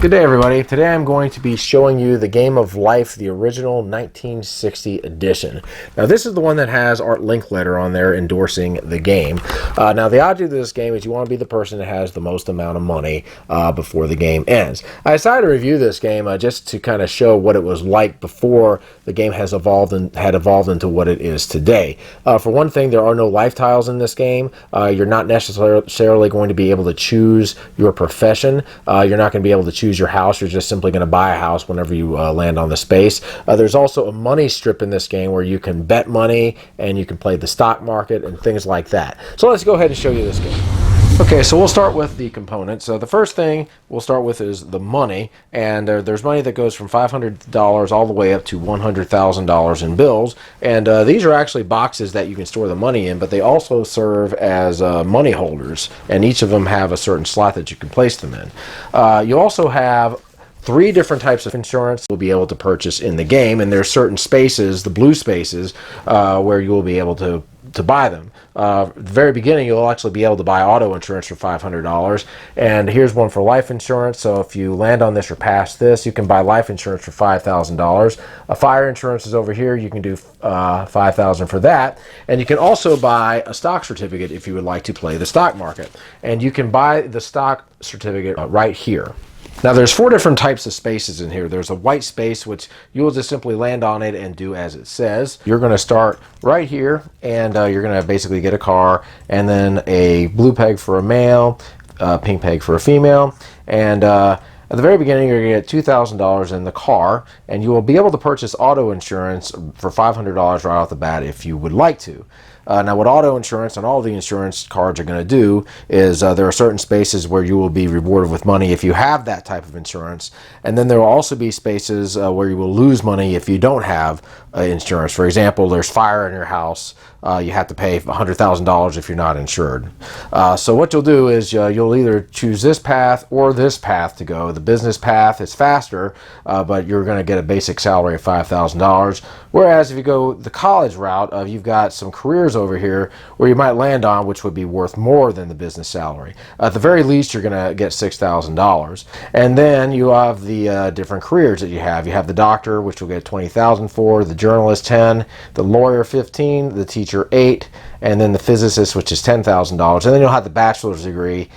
Good day, everybody. Today I'm going to be showing you the Game of Life, the original 1960 edition. Now this is the one that has Art Linkletter on there endorsing the game. Now the object of this game is you want to be the person that has the most amount of money before the game ends. I decided to review this game just to kind of show what it was like before the game has evolved and had evolved into what it is today. For one thing, there are no life tiles in this game. You're not necessarily going to be able to choose your profession. You're not going to be able to choose your house. You're just simply going to buy a house whenever you land on the space. There's also a money strip in this game where you can bet money and you can play the stock market and things like that. So let's go ahead and show you this game. Okay, so we'll start with the components. So the first thing we'll start with is the money, and there's money that goes from $500 all the way up to $100,000 in bills, and these are actually boxes that you can store the money in, but they also serve as money holders, and each of them have a certain slot that you can place them in. You also have 3 different types of insurance you'll be able to purchase in the game, and there's certain spaces, the blue spaces, where you will be able to buy them. At the very beginning, you'll actually be able to buy auto insurance for $500, and here's one for life insurance. So if you land on this or pass this, you can buy life insurance for $5,000. Fire insurance is over here. You can do $5,000 for that, and you can also buy a stock certificate if you would like to play the stock market, and you can buy the stock certificate right here. Now there's 4 different types of spaces in here. There's a white space, which you will just simply land on it and do as it says. You're going to start right here, and you're going to basically get a car, and then a blue peg for a male, a pink peg for a female, and at the very beginning, you're going to get $2,000 in the car, and you will be able to purchase auto insurance for $500 right off the bat if you would like to. Now what auto insurance and all the insurance cards are going to do is there are certain spaces where you will be rewarded with money if you have that type of insurance, and then there will also be spaces where you will lose money if you don't have insurance. For example, there's fire in your house. You have to pay $100,000 if you're not insured. So what you'll do is you'll either choose this path or this path to go. The business path is faster, but you're going to get a basic salary of $5,000. Whereas if you go the college route, you've got some careers over here where you might land on which would be worth more than the business salary. At the very least, you're going to get $6,000. And then you have the different careers that you have. You have the doctor, which will get $20,000 for, the journalist 10, the lawyer 15, the teacher 8, and then the physicist, which is $10,000, and then you'll have the bachelor's degree,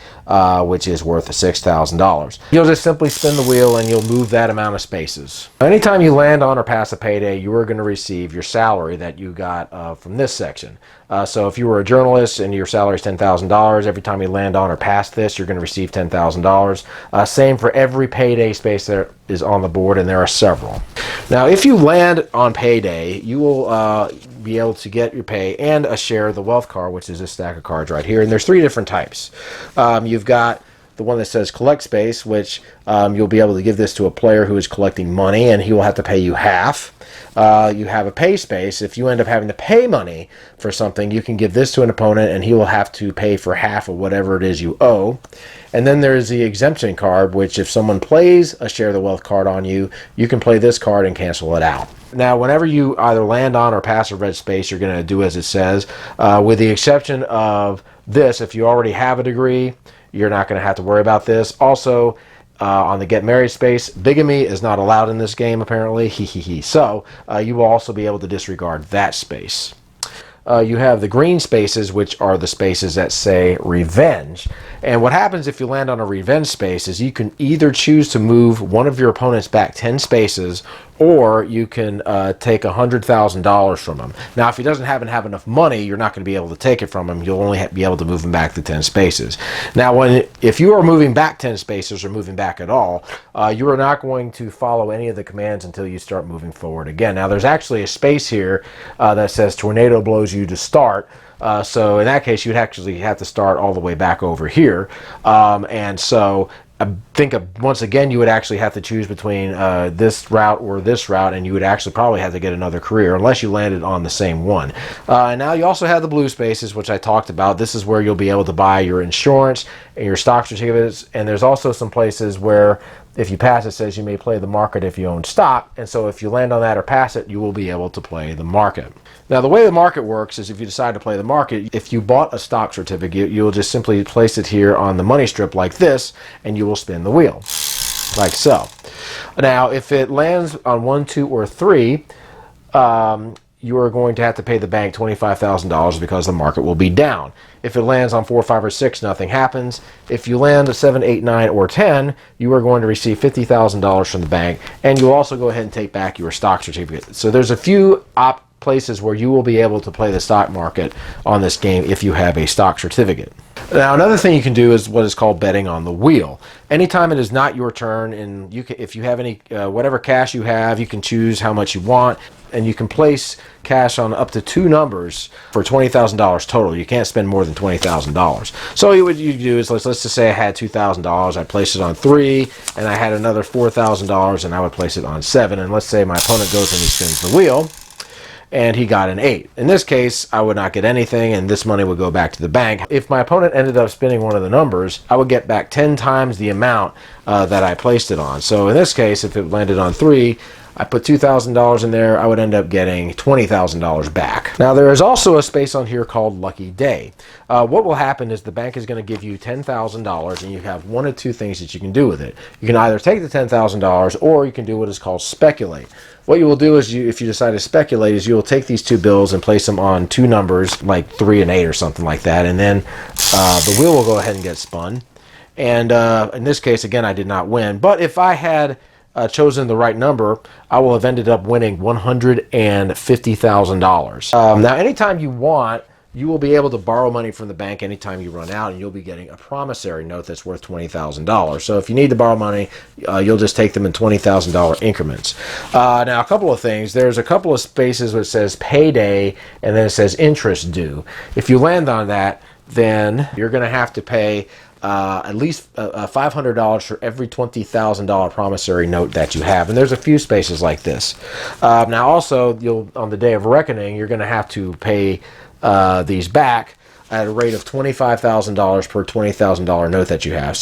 which is worth $6,000. You'll just simply spin the wheel and you'll move that amount of spaces. Anytime you land on or pass a payday, you are going to receive your salary that you got from this section. So if you were a journalist and your salary is $10,000, every time you land on or pass this, you're going to receive $10,000. Same for every payday space that is on the board, and there are several. Now, if you land on payday, you will be able to get your pay and a share of the wealth card, which is a stack of cards right here. And there's 3 different types. You've got the one that says collect space, which you'll be able to give this to a player who is collecting money, and he will have to pay you half. You have a pay space. If you end up having to pay money for something, you can give this to an opponent, and he will have to pay for half of whatever it is you owe. And then there's the exemption card, which if someone plays a share of the wealth card on you, you can play this card and cancel it out. Now, whenever you either land on or pass a red space, you're going to do as it says, with the exception of this. If you already have a degree, you're not going to have to worry about this. Also, on the get married space, bigamy is not allowed in this game, apparently. So you will also be able to disregard that space. You have the green spaces, which are the spaces that say revenge. And what happens if you land on a revenge space is you can either choose to move one of your opponents back 10 spaces, or you can take $100,000 from him. Now, if he doesn't have enough money, you're not going to be able to take it from him. You'll only be able to move him back to 10 spaces. Now, if you are moving back 10 spaces or moving back at all, you are not going to follow any of the commands until you start moving forward again. Now, there's actually a space here that says tornado blows you to start. So in that case, you'd actually have to start all the way back over here. And so I think once again you would actually have to choose between this route or this route, and you would actually probably have to get another career unless you landed on the same one. And now you also have the blue spaces, which I talked about. This is where you'll be able to buy your insurance and your stock certificates, and there's also some places where if you pass, it says you may play the market if you own stock, and so if you land on that or pass it, you will be able to play the market. Now, the way the market works is if you decide to play the market, if you bought a stock certificate, you'll just simply place it here on the money strip like this, and you will spin the wheel. like so. Now, if it lands on 1, 2, or 3, you are going to have to pay the bank $25,000 because the market will be down. If it lands on 4, 5, or 6, nothing happens. If you land a 7, 8, 9, or 10, you are going to receive $50,000 from the bank, and you'll also go ahead and take back your stock certificate. So there's a few places where you will be able to play the stock market on this game if you have a stock certificate. Now, another thing you can do is what is called betting on the wheel. Anytime it is not your turn, and if you have any whatever cash you have, you can choose how much you want, and you can place cash on up to 2 numbers for $20,000 total. You can't spend more than $20,000. So what you do is, let's just say I had $2,000. I placed it on 3, and I had another $4,000, and I would place it on 7. And let's say my opponent goes and he spins the wheel, and he got an 8. In this case, I would not get anything, and this money would go back to the bank. If my opponent ended up spinning one of the numbers, I would get back 10 times the amount that I placed it on. So in this case, if it landed on 3, I put $2,000 in there, I would end up getting $20,000 back. Now, there is also a space on here called Lucky Day. What will happen is the bank is going to give you $10,000, and you have one of two things that you can do with it. You can either take the $10,000, or you can do what is called speculate. What you will do is, if you decide to speculate, is you will take these 2 bills and place them on 2 numbers, like 3 and 8 or something like that, and then the wheel will go ahead and get spun. And in this case, again, I did not win. But if I had chosen the right number, I will have ended up winning $150,000. Now, anytime you want, you will be able to borrow money from the bank anytime you run out, and you'll be getting a promissory note that's worth $20,000. So if you need to borrow money, you'll just take them in $20,000 increments. Now, a couple of things. There's a couple of spaces where it says payday, and then it says interest due. If you land on that, then you're going to have to pay at least $500 for every $20,000 promissory note that you have, and there's a few spaces like this. Now, also, on the day of reckoning, you're going to have to pay these back at a rate of $25,000 per $20,000 note that you have.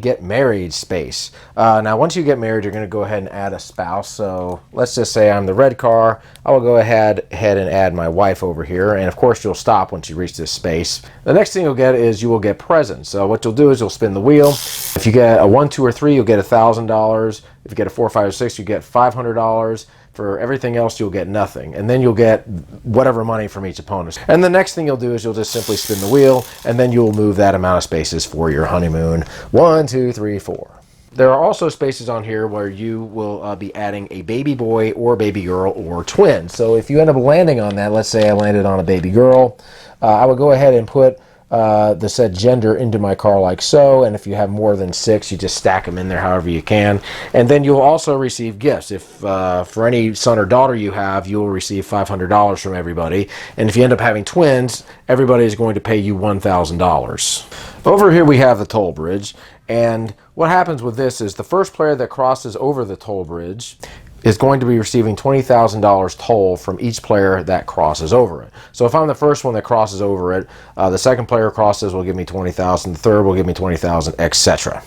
Get married space. Now, once you get married, you're going to go ahead and add a spouse. So let's just say I'm the red car. I will go ahead and add my wife over here, and of course you'll stop once you reach this space. The next thing you'll get is you will get presents. So what you'll do is you'll spin the wheel. If you get a 1, 2, or 3, you'll get $1,000. If you get a 4, 5, or 6, you get $500. For everything else, you'll get nothing. And then you'll get whatever money from each opponent. And the next thing you'll do is you'll just simply spin the wheel, and then you'll move that amount of spaces for your honeymoon. 1, 2, 3, 4. There are also spaces on here where you will be adding a baby boy or baby girl or twin. So if you end up landing on that, let's say I landed on a baby girl, I would go ahead and put the said gender into my car like so, and if you have more than 6, you just stack them in there however you can. And then you'll also receive gifts. If for any son or daughter you have, you'll receive $500 from everybody, and if you end up having twins, everybody is going to pay you $1,000. Over here we have the toll bridge, and what happens with this is the first player that crosses over the toll bridge is going to be receiving $20,000 toll from each player that crosses over it. So if I'm the first one that crosses over it, the second player crosses will give me $20,000, the third will give me $20,000, etc.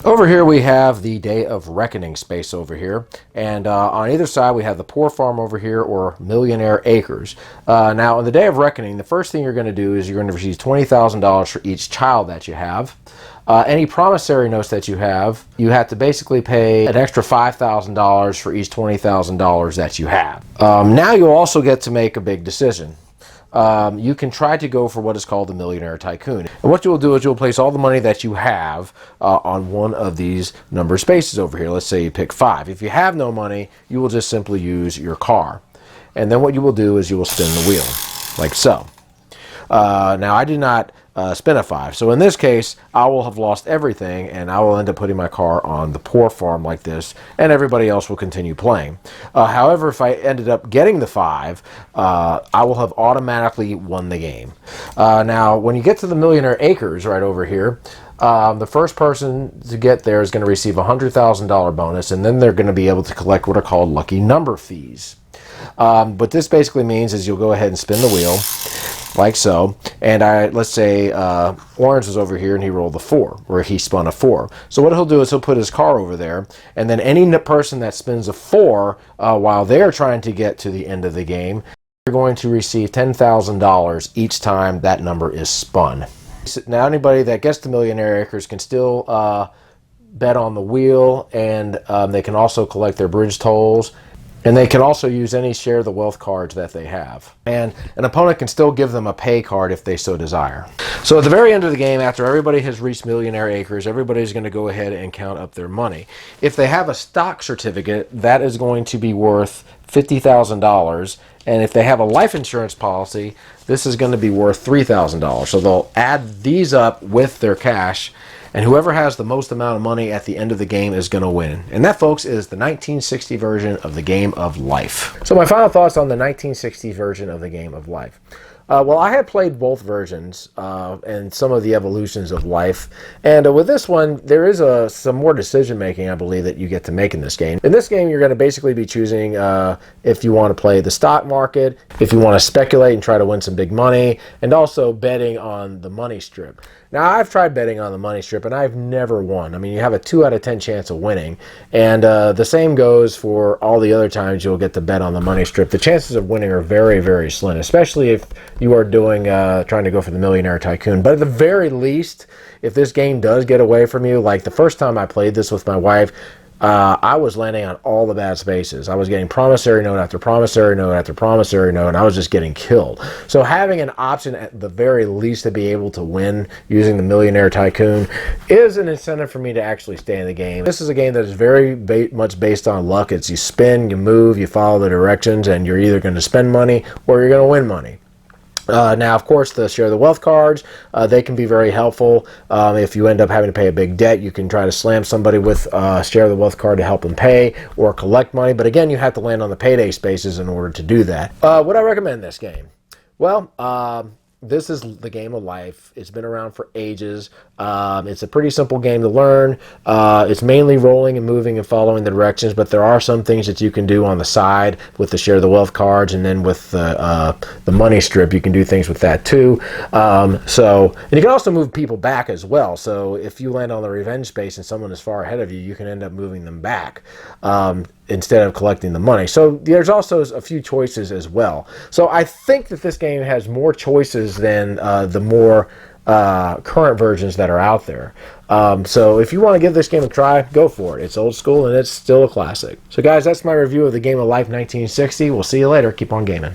Over here we have the Day of Reckoning space over here, and on either side we have the Poor Farm over here, or Millionaire Acres. Now, on the Day of Reckoning, the first thing you're going to do is you're going to receive $20,000 for each child that you have. Any promissory notes that you have to basically pay an extra $5,000 for each $20,000 that you have. Now you'll also get to make a big decision. You can try to go for what is called the Millionaire Tycoon. And what you'll do is you'll place all the money that you have on one of these number spaces over here. Let's say you pick 5. If you have no money, you will just simply use your car. And then what you will do is you will spin the wheel, like so. Now, I did not spin a 5. So in this case, I will have lost everything, and I will end up putting my car on the Poor Farm like this, and everybody else will continue playing. However, if I ended up getting the 5, I will have automatically won the game. Now, when you get to the Millionaire Acres right over here, the first person to get there is going to receive a $100,000 bonus, and then they're going to be able to collect what are called lucky number fees. What this basically means is you'll go ahead and spin the wheel, like so, and let's say Orange was over here and he rolled a 4, or he spun a 4. So what he'll do is he'll put his car over there, and then any person that spins a 4 while they're trying to get to the end of the game, you're going to receive $10,000 each time that number is spun. Now, anybody that gets the Millionaire Acres can still bet on the wheel, and they can also collect their bridge tolls, and they can also use any share the wealth cards that they have. And an opponent can still give them a pay card if they so desire. So at the very end of the game, after everybody has reached Millionaire Acres, everybody's going to go ahead and count up their money. If they have a stock certificate, that is going to be worth $50,000. And if they have a life insurance policy, this is going to be worth $3,000. So they'll add these up with their cash, and whoever has the most amount of money at the end of the game is going to win. And that, folks, is the 1960 version of the Game of Life. So my final thoughts on the 1960 version of the Game of Life. Well, I had played both versions and some of the evolutions of life. And with this one, there is some more decision-making, I believe, that you get to make in this game. In this game, you're going to basically be choosing if you want to play the stock market, if you want to speculate and try to win some big money, and also betting on the money strip. Now, I've tried betting on the money strip, and I've never won. I mean, you have a 2 out of 10 chance of winning. And the same goes for all the other times you'll get to bet on the money strip. The chances of winning are very, very slim, especially if you are doing trying to go for the Millionaire Tycoon. But at the very least, if this game does get away from you, like the first time I played this with my wife, I was landing on all the bad spaces. I was getting promissory note after promissory note after promissory note, and I was just getting killed. So having an option at the very least to be able to win using the Millionaire Tycoon is an incentive for me to actually stay in the game. This is a game that is very much based on luck. It's you spin, you move, you follow the directions, and you're either going to spend money or you're going to win money. Now, of course, the share the wealth cards, they can be very helpful. If you end up having to pay a big debt, you can try to slam somebody with share the wealth card to help them pay or collect money. But again, you have to land on the payday spaces in order to do that. Would I recommend this game? Well, this is the Game of Life. It's been around for ages. It's a pretty simple game to learn. It's mainly rolling and moving and following the directions, but there are some things that you can do on the side with the share the wealth cards, and then with the money strip, you can do things with that too. And you can also move people back as well. So if you land on the revenge space and someone is far ahead of you, you can end up moving them back instead of collecting the money. So there's also a few choices as well. So I think that this game has more choices than the more current versions that are out there. So if you want to give this game a try, go for it. It's old school and it's still a classic. So guys, that's my review of the Game of Life 1960. We'll see you later. Keep on gaming.